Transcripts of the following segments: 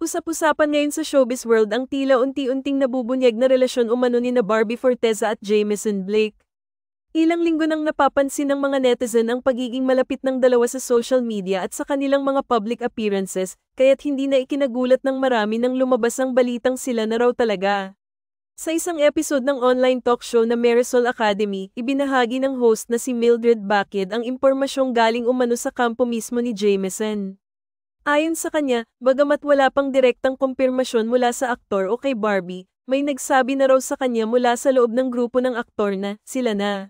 Usap-usapan ngayon sa showbiz world ang tila unti-unting nabubunyag na relasyon umano ni na Barbie Forteza at Jameson Blake. Ilang linggo nang napapansin ng mga netizen ang pagiging malapit ng dalawa sa social media at sa kanilang mga public appearances, kaya't hindi na ikinagulat ng marami nang lumabas ang balitang sila na raw talaga. Sa isang episode ng online talk show na Marisol Academy, ibinahagi ng host na si Mildred Bakid ang impormasyong galing umano sa kampo mismo ni Jameson. Ayon sa kanya, bagamat wala pang direktang kumpirmasyon mula sa aktor o kay Barbie, may nagsabi na raw sa kanya mula sa loob ng grupo ng aktor na, sila na.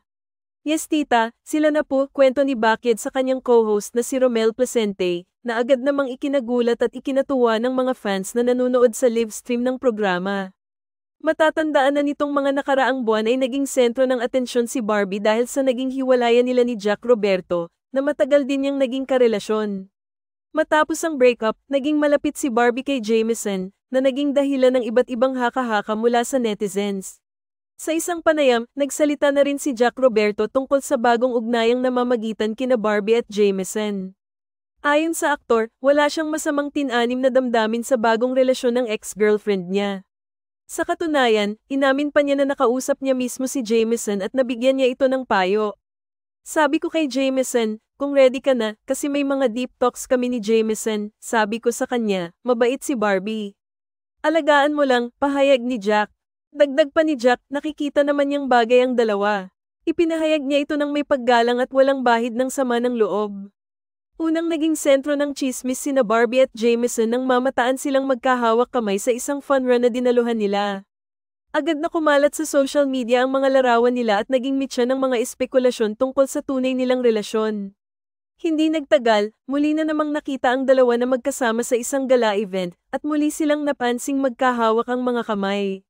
Yes tita, sila na po, kwento ni Bakid sa kanyang co-host na si Romel Placente, na agad namang ikinagulat at ikinatuwa ng mga fans na nanonood sa live stream ng programa. Matatandaan na nitong mga nakaraang buwan ay naging sentro ng atensyon si Barbie dahil sa naging hiwalayan nila ni Jack Roberto, na matagal din niyang naging karelasyon. Matapos ang breakup, naging malapit si Barbie kay Jameson, na naging dahilan ng iba't ibang haka-haka mula sa netizens. Sa isang panayam, nagsalita na rin si Jack Roberto tungkol sa bagong ugnayang namamagitan kina Barbie at Jameson. Ayon sa aktor, wala siyang masamang tin-anim na damdamin sa bagong relasyon ng ex-girlfriend niya. Sa katunayan, inamin pa niya na nakausap niya mismo si Jameson at nabigyan niya ito ng payo. Sabi ko kay Jameson, kung ready ka na, kasi may mga deep talks kami ni Jameson, sabi ko sa kanya, mabait si Barbie. Alagaan mo lang, pahayag ni Jack. Dagdag pa ni Jack, nakikita naman niyang bagay ang dalawa. Ipinahayag niya ito ng may paggalang at walang bahid ng sama ng loob. Unang naging sentro ng chismis sina Barbie at Jameson nang mamataan silang magkahawak kamay sa isang fun run na dinaluhan nila. Agad na kumalat sa social media ang mga larawan nila at naging mitya ng mga espekulasyon tungkol sa tunay nilang relasyon. Hindi nagtagal, muli na namang nakita ang dalawa na magkasama sa isang gala event at muli silang napansing magkahawak ang mga kamay.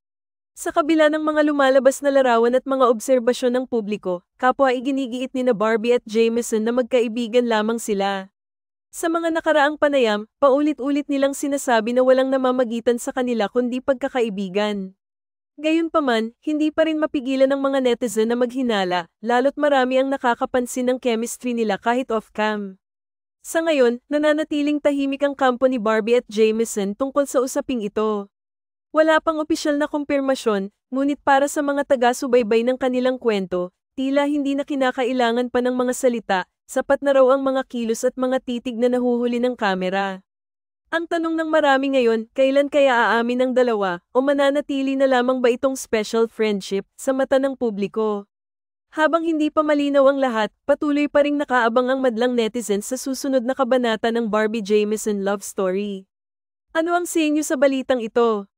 Sa kabila ng mga lumalabas na larawan at mga obserbasyon ng publiko, kapwa iginigiit ni na Barbie at Jameson na magkaibigan lamang sila. Sa mga nakaraang panayam, paulit-ulit nilang sinasabi na walang namamagitan sa kanila kundi pagkakaibigan. Gayunpaman, hindi pa rin mapigilan ng mga netizen na maghinala, lalo't marami ang nakakapansin ng chemistry nila kahit off-cam. Sa ngayon, nananatiling tahimik ang kampo ni Barbie at Jameson tungkol sa usaping ito. Wala pang opisyal na kumpirmasyon, ngunit para sa mga taga-subaybay ng kanilang kwento, tila hindi na kinakailangan pa ng mga salita, sapat na raw ang mga kilos at mga titig na nahuhuli ng kamera. Ang tanong ng marami ngayon, kailan kaya aamin ang dalawa, o mananatili na lamang ba itong special friendship sa mata ng publiko? Habang hindi pa malinaw ang lahat, patuloy pa ring nakaabang ang madlang netizens sa susunod na kabanata ng Barbie Jameson love story. Ano ang sa inyo sa balitang ito?